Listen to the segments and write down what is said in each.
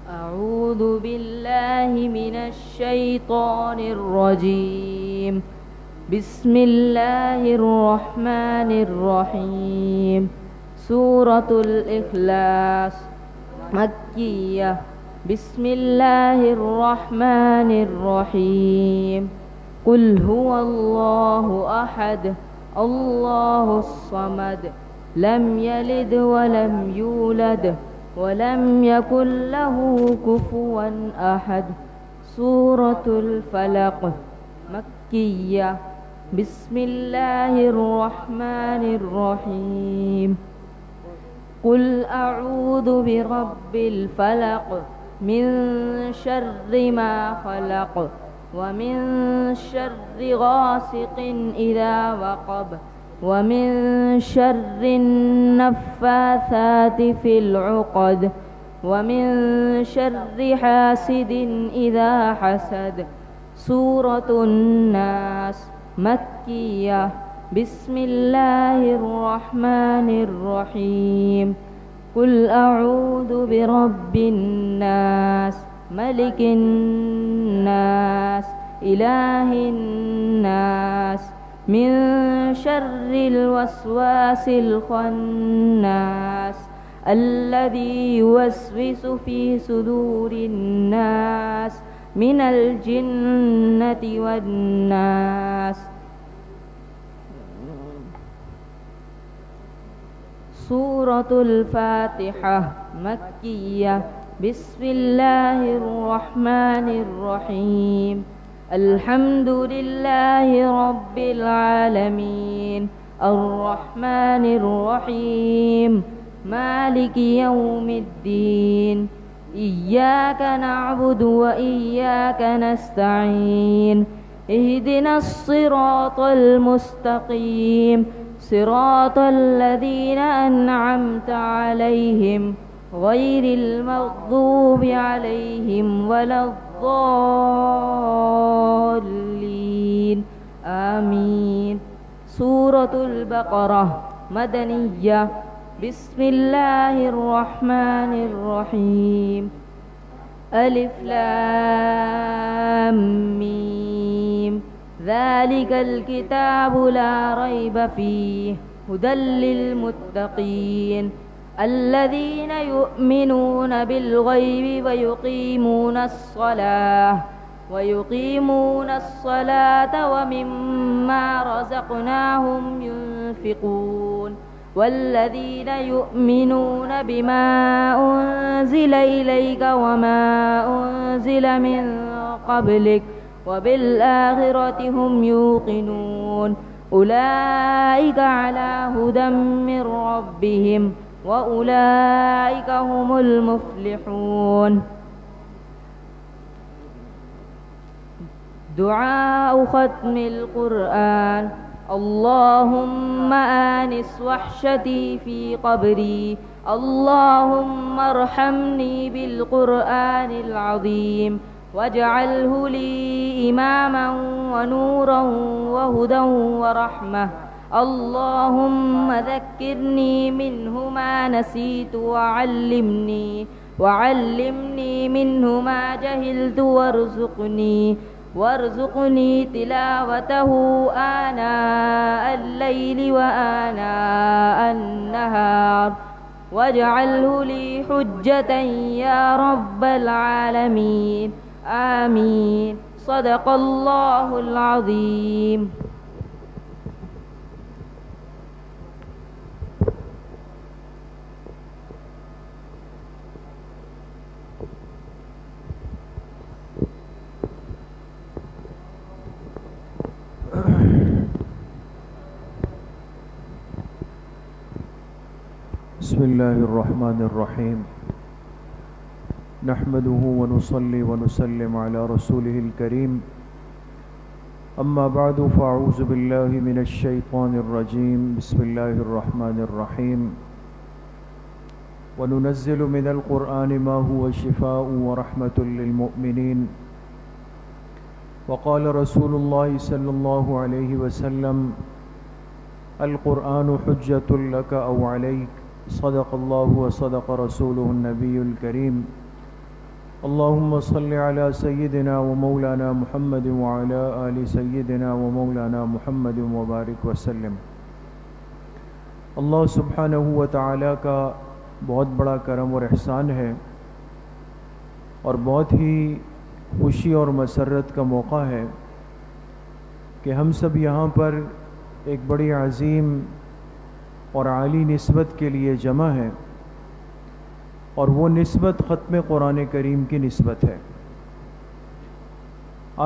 أعوذ بالله من الشيطان الرجيم. بسم الله الرحمن الرحيم. سورة الإخلاص مكية. بسم الله الرحمن الرحيم. قل هو الله أحد الله الصمد لم يلد ولم يولد ولم يكن له كفوا أحد. سورة الفلق مكية. بسم الله الرحمن الرحيم. قل أعوذ برب الفلق من شر ما خلق ومن شر غاسق إذا وقب ومن شر النفاثات في العقد ومن شر حاسد إذا حسد. سورة الناس مكية. بسم الله الرحمن الرحيم. قل أعوذ برب الناس ملك الناس إله الناس من شر الوسواس الخناس الذي يوسوس في صدور الناس من الجنة والناس. سورة الفاتحة مكية. بسم الله الرحمن الرحيم. الحمد لله رب العالمين الرحمن الرحيم مالك يوم الدين. إياك نعبد وإياك نستعين. اهدنا الصراط المستقيم صراط الذين أنعمت عليهم غير المغضوب عليهم ولا الضالين آمين. سورة البقرة مدنية. بسم الله الرحمن الرحيم. ألف لام ميم ذلك الكتاب لا ريب فيه هدى للمتقين الذين يؤمنون بالغيب ويقيمون الصلاة ومما رزقناهم ينفقون والذين يؤمنون بما أنزل إليك وما أنزل من قبلك وبالآخرة هم يوقنون أولئك على هدى من ربهم وأولئك هم المفلحون. دعاء ختم القرآن. اللهم آنس وحشتي في قبري اللهم ارحمني بالقرآن العظيم واجعله لي إماما ونورا وهدى ورحمة. اللهم ذكرني منه ما نسيت وعلمني منه ما جهلت وارزقني تلاوته آناء الليل وآناء النهار واجعله لي حجة يا رب العالمين آمين. صدق الله العظيم. بسم الله الرحمن الرحيم. نحمده ونصلي ونسلم على رسوله الكريم. أما بعد فأعوذ بالله من الشيطان الرجيم. بسم الله الرحمن الرحيم. وننزل من القرآن ما هو شفاء ورحمة للمؤمنين. وقال رسول الله صلى الله عليه وسلم القرآن حجة لك أو عليك. صدق الله وصدق رسوله النبي الكريم. اللهم صل على سيدنا ومولانا محمد وعلى آل سيدنا ومولانا محمد وبارک وسلم۔ اللہ سبحانہ و تعالیٰ کا بہت بڑا کرم اور احسان ہے، اور بہت ہی خوشی اور مسرت کا موقع ہے کہ ہم سب یہاں پر ایک بڑی عظیم اور عالی نسبت کے لیے جمع ہیں، اور وہ نسبت ختم قرآن کریم کی نسبت ہے۔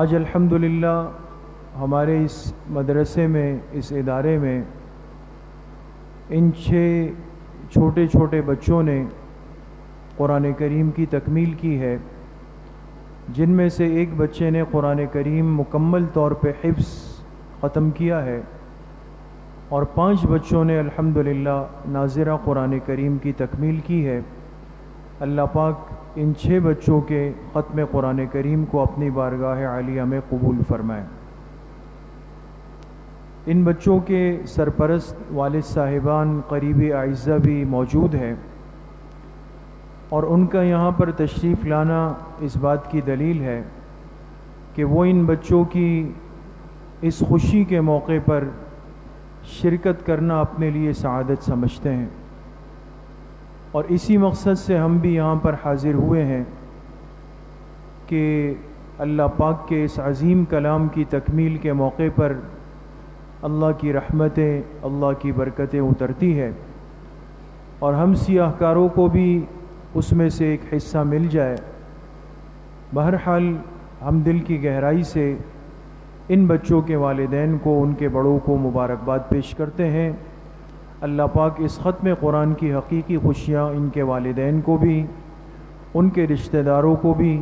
آج الحمدللہ ہمارے اس مدرسے میں، اس ادارے میں ان 6 چھوٹے چھوٹے بچوں نے قرآن کریم کی تکمیل کی ہے، جن میں سے ایک بچے نے قرآن کریم مکمل طور پہ حفظ ختم کیا ہے، اور 5 بچوں نے الحمدللہ ناظرہ قرآن کریم کی تکمیل کی ہے۔ اللہ پاک ان 6 بچوں کے ختم قرآن کریم کو اپنی بارگاہ عالیہ میں قبول فرمائے۔ ان بچوں کے سرپرست والد صاحبان قریبی اعزہ بھی موجود ہیں، اور ان کا یہاں پر تشریف لانا اس بات کی دلیل ہے کہ وہ ان بچوں کی اس خوشی کے موقع پر شرکت کرنا اپنے لیے سعادت سمجھتے ہیں، اور اسی مقصد سے ہم بھی یہاں پر حاضر ہوئے ہیں کہ اللہ پاک کے اس عظیم کلام کی تکمیل کے موقع پر اللہ کی رحمتیں، اللہ کی برکتیں اترتی ہے، اور ہم سیاہ کاروں کو بھی اس میں سے ایک حصہ مل جائے۔ بہرحال ہم دل کی گہرائی سے ان بچوں کے والدین کو، ان کے بڑوں کو مبارکباد پیش کرتے ہیں۔ اللہ پاک اس ختم قرآن کی حقیقی خوشیاں ان کے والدین کو بھی، ان کے رشتہ داروں کو بھی،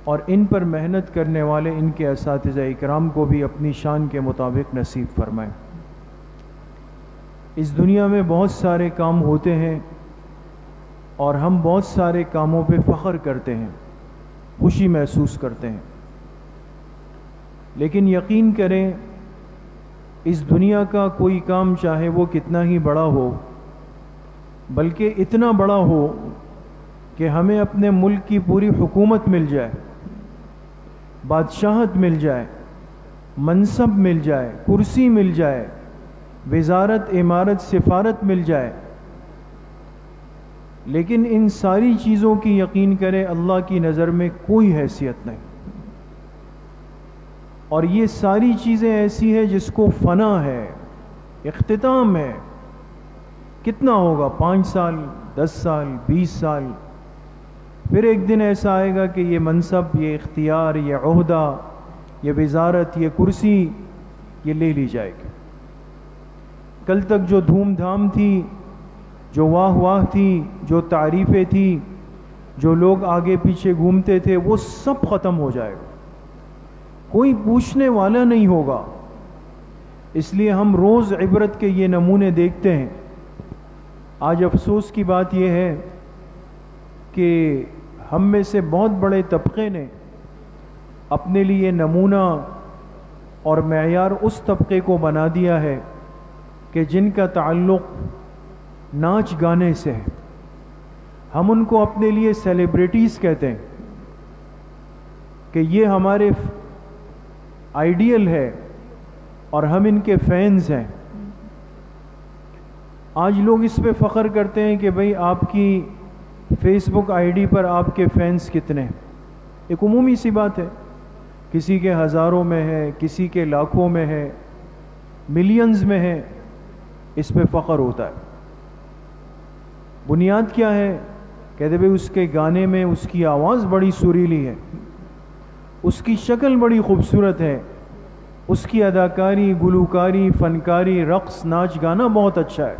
اور ان پر محنت کرنے والے ان کے اساتذہ اکرام کو بھی اپنی شان کے مطابق نصیب فرمائیں۔ اس دنیا میں بہت سارے کام ہوتے ہیں، اور ہم بہت سارے کاموں پہ فخر کرتے ہیں، خوشی محسوس کرتے ہیں، لیکن یقین کریں اس دنیا کا کوئی کام چاہے وہ کتنا ہی بڑا ہو، بلکہ اتنا بڑا ہو کہ ہمیں اپنے ملک کی پوری حکومت مل جائے، بادشاہت مل جائے، منصب مل جائے، کرسی مل جائے، وزارت، امارت، سفارت مل جائے، لیکن ان ساری چیزوں کی یقین کرے اللہ کی نظر میں کوئی حیثیت نہیں، اور یہ ساری چیزیں ایسی ہیں جس کو فنا ہے، اختتام ہے۔ کتنا ہوگا؟ 5 سال، 10 سال، 20 سال، پھر ایک دن ایسا آئے گا کہ یہ منصب، یہ اختیار، یہ عہدہ، یہ وزارت، یہ کرسی یہ لے لی جائے گی۔ کل تک جو دھوم دھام تھی، جو واہ واہ تھی، جو تعریفیں تھی، جو لوگ آگے پیچھے گھومتے تھے، وہ سب ختم ہو جائے گا، کوئی پوچھنے والا نہیں ہوگا۔ اس لیے ہم روز عبرت کے یہ نمونے دیکھتے ہیں۔ آج افسوس کی بات یہ ہے کہ ہم میں سے بہت بڑے طبقے نے اپنے لیے نمونہ اور معیار اس طبقے کو بنا دیا ہے کہ جن کا تعلق ناچ گانے سے ہے۔ ہم ان کو اپنے لیے سیلیبریٹیز کہتے ہیں کہ یہ ہمارے آئیڈیل ہے اور ہم ان کے فینز ہیں۔ آج لوگ اس پہ فخر کرتے ہیں کہ بھئی آپ کی فیس بک آئی ڈی پر آپ کے فینز کتنے ہیں۔ ایک عمومی سی بات ہے، کسی کے ہزاروں میں ہے، کسی کے لاکھوں میں ہے، ملینز میں ہے، اس پہ فخر ہوتا ہے۔ بنیاد کیا ہے؟ کہتے بھئی اس کے گانے میں اس کی آواز بڑی سریلی ہے، اس کی شکل بڑی خوبصورت ہے، اس کی اداکاری، گلوکاری، فنکاری، رقص، ناچ گانا بہت اچھا ہے۔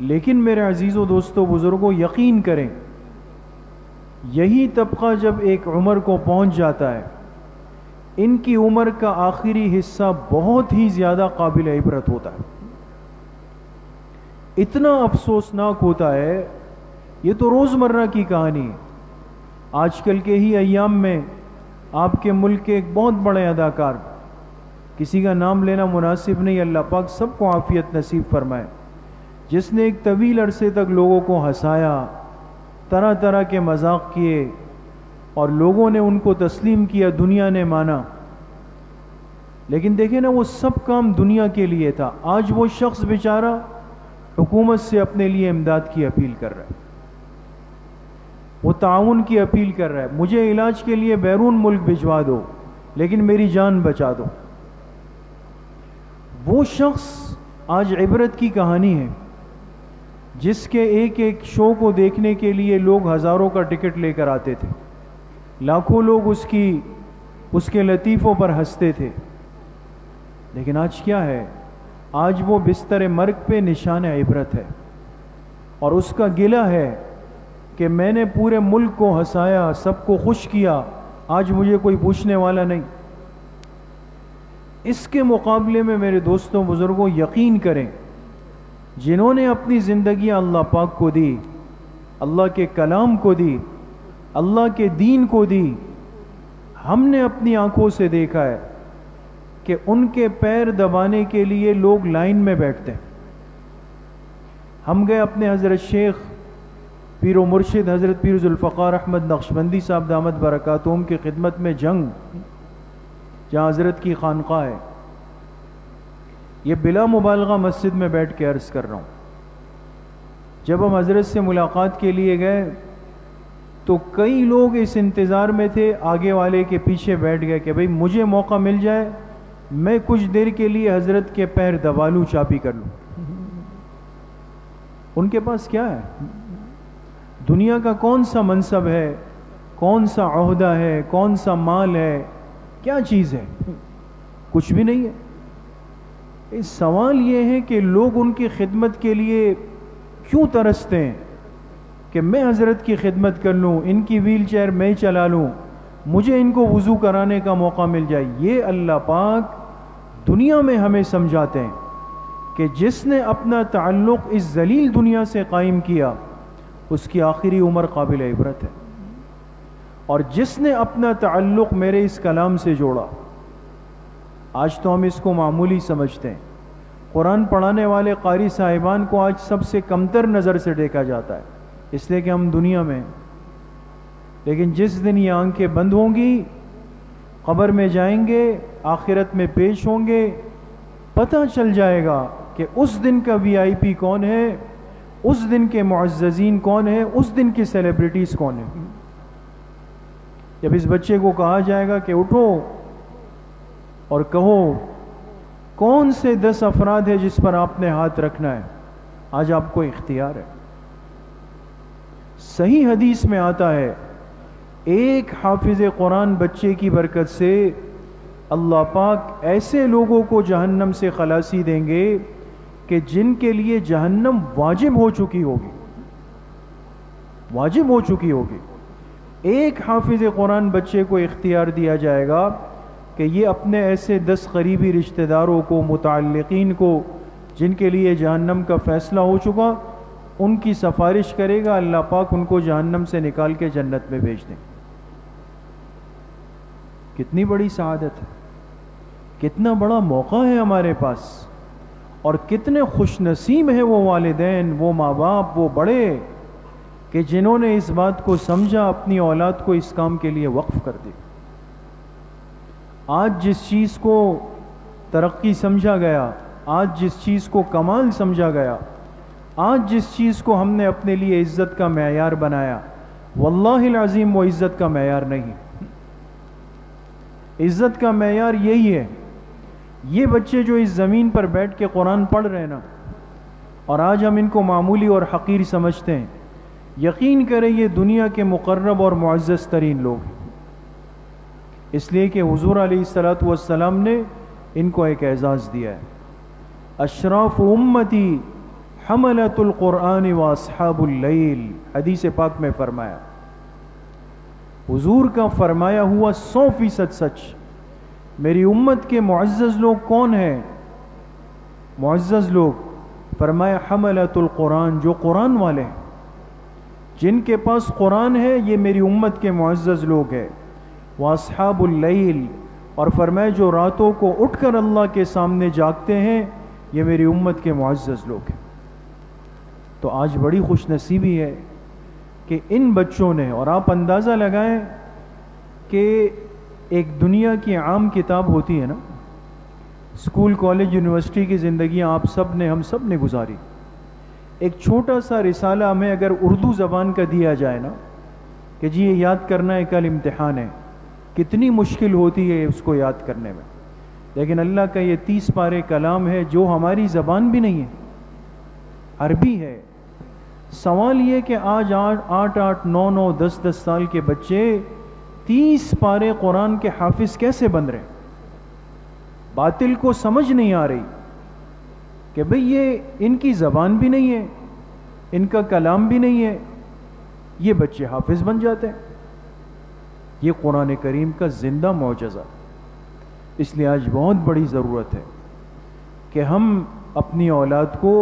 لیکن میرے عزیزوں، دوستوں، بزرگوں، یقین کریں یہی طبقہ جب ایک عمر کو پہنچ جاتا ہے، ان کی عمر کا آخری حصہ بہت ہی زیادہ قابل عبرت ہوتا ہے، اتنا افسوسناک ہوتا ہے۔ یہ تو روزمرہ کی کہانی ہے۔ آج کل کے ہی ایام میں آپ کے ملک کے ایک بہت بڑے اداکار، کسی کا نام لینا مناسب نہیں، اللہ پاک سب کو عافیت نصیب فرمائے، جس نے ایک طویل عرصے تک لوگوں کو ہنسایا، طرح طرح کے مذاق کیے اور لوگوں نے ان کو تسلیم کیا، دنیا نے مانا، لیکن دیکھیں نا وہ سب کام دنیا کے لیے تھا۔ آج وہ شخص بیچارہ حکومت سے اپنے لیے امداد کی اپیل کر رہا ہے، وہ تعاون کی اپیل کر رہا ہے، مجھے علاج کے لیے بیرون ملک بھجوا دو لیکن میری جان بچا دو۔ وہ شخص آج عبرت کی کہانی ہے، جس کے ایک ایک شو کو دیکھنے کے لیے لوگ ہزاروں کا ٹکٹ لے کر آتے تھے، لاکھوں لوگ اس کے لطیفوں پر ہنستے تھے، لیکن آج کیا ہے؟ آج وہ بستر مرگ پہ نشان عبرت ہے، اور اس کا گلہ ہے کہ میں نے پورے ملک کو ہنسایا، سب کو خوش کیا، آج مجھے کوئی پوچھنے والا نہیں۔ اس کے مقابلے میں میرے دوستوں بزرگوں یقین کریں، جنہوں نے اپنی زندگیاں اللہ پاک کو دی، اللہ کے کلام کو دی، اللہ کے دین کو دی، ہم نے اپنی آنکھوں سے دیکھا ہے کہ ان کے پیر دبانے کے لیے لوگ لائن میں بیٹھتے ہیں۔ ہم گئے اپنے حضرت شیخ پیر و مرشد حضرت پیر ذوالفقار احمد نقشبندی صاحب دامت برکاتہم کی خدمت میں جنگ، جہاں حضرت کی خانقاہ ہے، یہ بلا مبالغہ مسجد میں بیٹھ کے عرض کر رہا ہوں۔ جب ہم حضرت سے ملاقات کے لیے گئے تو کئی لوگ اس انتظار میں تھے، آگے والے کے پیچھے بیٹھ گئے کہ بھئی مجھے موقع مل جائے، میں کچھ دیر کے لیے حضرت کے پیر دبا لوں، چاپی کر لوں۔ ان کے پاس کیا ہے؟ دنیا کا کون سا منصب ہے، کون سا عہدہ ہے، کون سا مال ہے، کیا چیز ہے؟ کچھ بھی نہیں ہے۔ اس سوال یہ ہے کہ لوگ ان کی خدمت کے لیے کیوں ترستے ہیں کہ میں حضرت کی خدمت کر لوں، ان کی ویل چیئر میں چلا لوں، مجھے ان کو وضو کرانے کا موقع مل جائے۔ یہ اللہ پاک دنیا میں ہمیں سمجھاتے ہیں کہ جس نے اپنا تعلق اس ذلیل دنیا سے قائم کیا، اس کی آخری عمر قابل عبرت ہے، اور جس نے اپنا تعلق میرے اس کلام سے جوڑا، آج تو ہم اس کو معمولی سمجھتے ہیں، قرآن پڑھانے والے قاری صاحبان کو آج سب سے کمتر نظر سے دیکھا جاتا ہے، اس لیے کہ ہم دنیا میں، لیکن جس دن یہ آنکھیں بند ہوں گی، قبر میں جائیں گے، آخرت میں پیش ہوں گے، پتہ چل جائے گا کہ اس دن کا وی آئی پی کون ہے، اس دن کے معززین کون ہیں، اس دن کی سیلیبریٹیز کون ہیں۔ جب اس بچے کو کہا جائے گا کہ اٹھو اور کہو کون سے 10 افراد ہیں جس پر آپ نے ہاتھ رکھنا ہے، آج آپ کو اختیار ہے۔ صحیح حدیث میں آتا ہے، ایک حافظ قرآن بچے کی برکت سے اللہ پاک ایسے لوگوں کو جہنم سے خلاصی دیں گے کہ جن کے لیے جہنم واجب ہو چکی ہوگی، واجب ہو چکی ہوگی۔ ایک حافظ قرآن بچے کو اختیار دیا جائے گا کہ یہ اپنے ایسے 10 قریبی رشتہ داروں کو، متعلقین کو، جن کے لیے جہنم کا فیصلہ ہو چکا، ان کی سفارش کرے گا، اللہ پاک ان کو جہنم سے نکال کے جنت میں بھیج دیں۔ کتنی بڑی سعادت ہے، کتنا بڑا موقع ہے ہمارے پاس، اور کتنے خوش نصیب ہیں وہ والدین، وہ ماں باپ، وہ بڑے کہ جنہوں نے اس بات کو سمجھا، اپنی اولاد کو اس کام کے لیے وقف کر دی۔ آج جس چیز کو ترقی سمجھا گیا، آج جس چیز کو کمال سمجھا گیا، آج جس چیز کو ہم نے اپنے لیے عزت کا معیار بنایا، واللہ العظیم وہ عزت کا معیار نہیں۔ عزت کا معیار یہی ہے، یہ بچے جو اس زمین پر بیٹھ کے قرآن پڑھ رہے ہیں نا، اور آج ہم ان کو معمولی اور حقیر سمجھتے ہیں، یقین کریں یہ دنیا کے مقرب اور معزز ترین لوگ ہیں، اس لیے کہ حضور علیہ الصلوۃ والسلام نے ان کو ایک اعزاز دیا ہے۔ اشراف امتی حملۃ القرآن و اصحاب اللیل، حدیث پاک میں فرمایا، حضور کا فرمایا ہوا 100% سچ۔ میری امت کے معزز لوگ کون ہیں؟ معزز لوگ فرمایا حملۃ القرآن، جو قرآن والے ہیں، جن کے پاس قرآن ہے، یہ میری امت کے معزز لوگ ہیں۔ واصحاب اللیل، اور فرمایا جو راتوں کو اٹھ کر اللہ کے سامنے جاگتے ہیں، یہ میری امت کے معزز لوگ ہیں۔ تو آج بڑی خوش نصیبی ہے کہ ان بچوں نے، اور آپ اندازہ لگائیں کہ ایک دنیا کی عام کتاب ہوتی ہے نا، اسکول کالج یونیورسٹی کی زندگیاں آپ سب نے، ہم سب نے گزاری، ایک چھوٹا سا رسالہ ہمیں اگر اردو زبان کا دیا جائے نا کہ جی یہ یاد کرنا ہے، کل امتحان ہے، کتنی مشکل ہوتی ہے اس کو یاد کرنے میں. لیکن اللہ کا یہ 30 پارے کلام ہے جو ہماری زبان بھی نہیں ہے، عربی ہے. سوال یہ کہ آج 8 9 10 سال کے بچے 30 پارے قرآن کے حافظ کیسے بن رہے ہیں؟ باطل کو سمجھ نہیں آ رہی کہ بھئی یہ ان کی زبان بھی نہیں ہے، ان کا کلام بھی نہیں ہے، یہ بچے حافظ بن جاتے ہیں. یہ قرآن کریم کا زندہ معجزہ. اس لیے آج بہت بڑی ضرورت ہے کہ ہم اپنی اولاد کو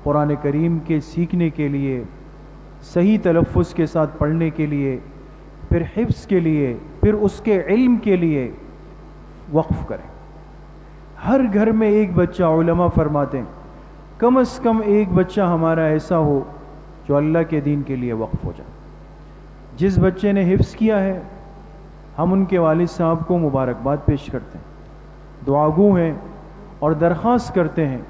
قرآن کریم کے سیکھنے کے لیے، صحیح تلفظ کے ساتھ پڑھنے کے لیے، پھر حفظ کے لیے، پھر اس کے علم کے لیے وقف کریں. ہر گھر میں ایک بچہ، علماء فرماتے ہیں کم از کم ایک بچہ ہمارا ایسا ہو جو اللہ کے دین کے لیے وقف ہو جائے. جس بچے نے حفظ کیا ہے ہم ان کے والد صاحب کو مبارکباد پیش کرتے ہیں، دعاگو ہیں اور درخواست کرتے ہیں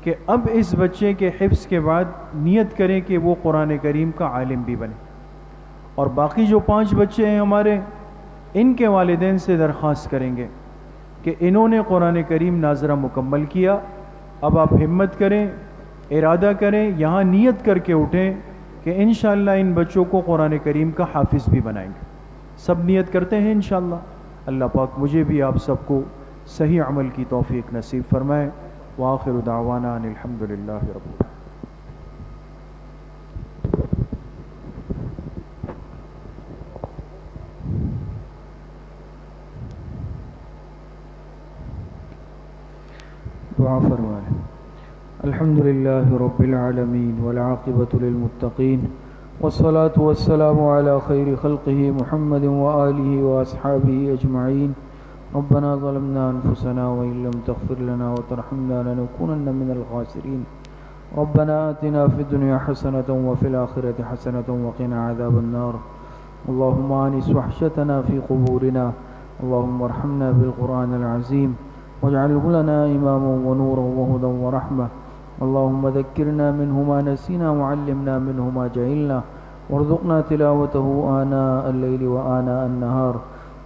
کہ اب اس بچے کے حفظ کے بعد نیت کریں کہ وہ قرآن کریم کا عالم بھی بنے. اور باقی جو 5 بچے ہیں ہمارے، ان کے والدین سے درخواست کریں گے کہ انہوں نے قرآن کریم ناظرہ مکمل کیا، اب آپ ہمت کریں، ارادہ کریں، یہاں نیت کر کے اٹھیں کہ انشاءاللہ ان بچوں کو قرآن کریم کا حافظ بھی بنائیں گے. سب نیت کرتے ہیں انشاءاللہ. اللہ پاک مجھے بھی آپ سب کو صحیح عمل کی توفیق نصیب فرمائے. وآخر دعوانا ان الحمدللہ رب العالمین. دعا فرمائیں. الحمدللہ رب العالمین والعاقبۃ للمتقین والصلاة والسلام على خیر خلقہ محمد وآلہ واصحابہ اجمعین. ربنا ظلمنا انفسنا وإن لم تغفر لنا وترحمنا لنكونن من الخاسرین. ربنا آتنا في الدنيا حسنة وفي الآخرة حسنة وقنا عذاب النار. اللهم آنس وحشتنا في قبورنا. اللهم ارحمنا بالقرآن العظيم واجعله لنا إماما ونورا وهدى ورحمة. اللهم ذكرنا منه ما نسينا وعلمنا منه ما جهلنا وارزقنا تلاوته آناء الليل وآناء النهار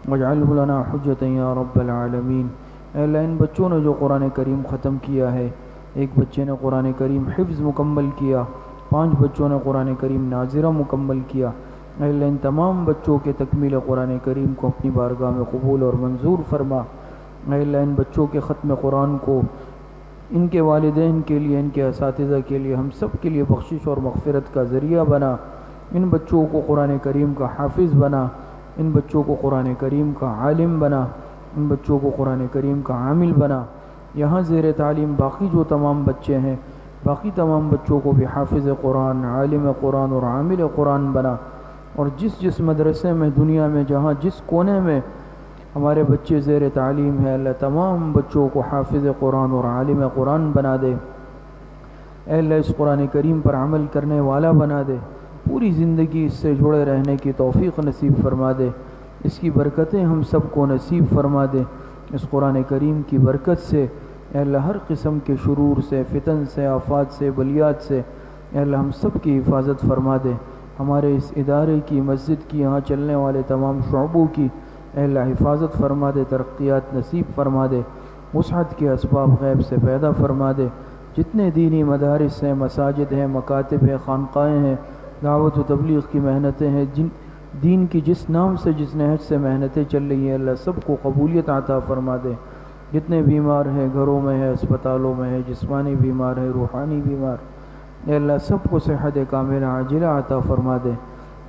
واجعله لنا حجة یا رب العالمین. اے اللہ ان بچوں نے جو قرآن کریم ختم کیا ہے، ایک بچے نے قرآن کریم حفظ مکمل کیا، 5 بچوں نے قرآن کریم ناظرہ مکمل کیا، اے اللہ ان تمام بچوں کے تکمیل قرآن کریم کو اپنی بارگاہ میں قبول اور منظور فرما. اے اللہ ان بچوں کے ختم قرآن کو ان کے والدین کے لیے، ان کے اساتذہ کے لیے، ہم سب کے لیے بخشش اور مغفرت کا ذریعہ بنا. ان بچوں کو قرآن کریم کا حافظ بنا، ان بچوں کو قرآن کریم کا عالم بنا، ان بچوں کو قرآن کریم کا عامل بنا. یہاں زیر تعلیم باقی جو تمام بچے ہیں، باقی تمام بچوں کو بھی حافظ قرآن، عالم قرآن اور عامل قرآن بنا. اور جس مدرسے میں، دنیا میں، جہاں جس کونے میں ہمارے بچے زیر تعلیم ہے، اللہ تمام بچوں کو حافظ قرآن اور عالم قرآن بنا دے. اے اللہ اس قرآن کریم پر عمل کرنے والا بنا دے، پوری زندگی اس سے جڑے رہنے کی توفیق نصیب فرما دے. اس کی برکتیں ہم سب کو نصیب فرما دے. اس قرآن کریم کی برکت سے اے اللہ ہر قسم کے شرور سے، فتن سے، آفات سے، بلیات سے اے اللہ ہم سب کی حفاظت فرما دے. ہمارے اس ادارے کی، مسجد کی، یہاں چلنے والے تمام شعبوں کی اے اللہ حفاظت فرما دے، ترقیات نصیب فرما دے، وسعت کے اسباب غیب سے پیدا فرما دے. جتنے دینی مدارس ہیں، مساجد ہیں، مکاتب ہیں، خانقاہیں ہیں، دعوت و تبلیغ کی محنتیں ہیں، جن دین کی جس نام سے، جس نہج سے محنتیں چل رہی ہیں، اللہ سب کو قبولیت عطا فرما دے. جتنے بیمار ہیں، گھروں میں ہیں، اسپتالوں میں ہیں، جسمانی بیمار ہیں، روحانی بیمار، اے اللہ سب کو صحت کاملہ عاجلہ عطا فرما دے.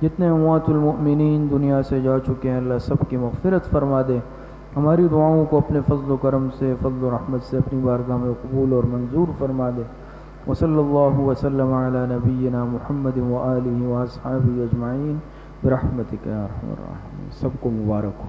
جتنے اموات المؤمنین دنیا سے جا چکے ہیں، اللہ سب کی مغفرت فرما دے. ہماری دعاؤں کو اپنے فضل و کرم سے، فضل و رحمت سے اپنی بارگاہ میں قبول اور منظور فرما دے. وصلی اللہ وسلم علی نبینا محمد وآلہ واصحابہ اجمعین برحمتک یا ارحم الراحمین. سب کو مبارک ہو.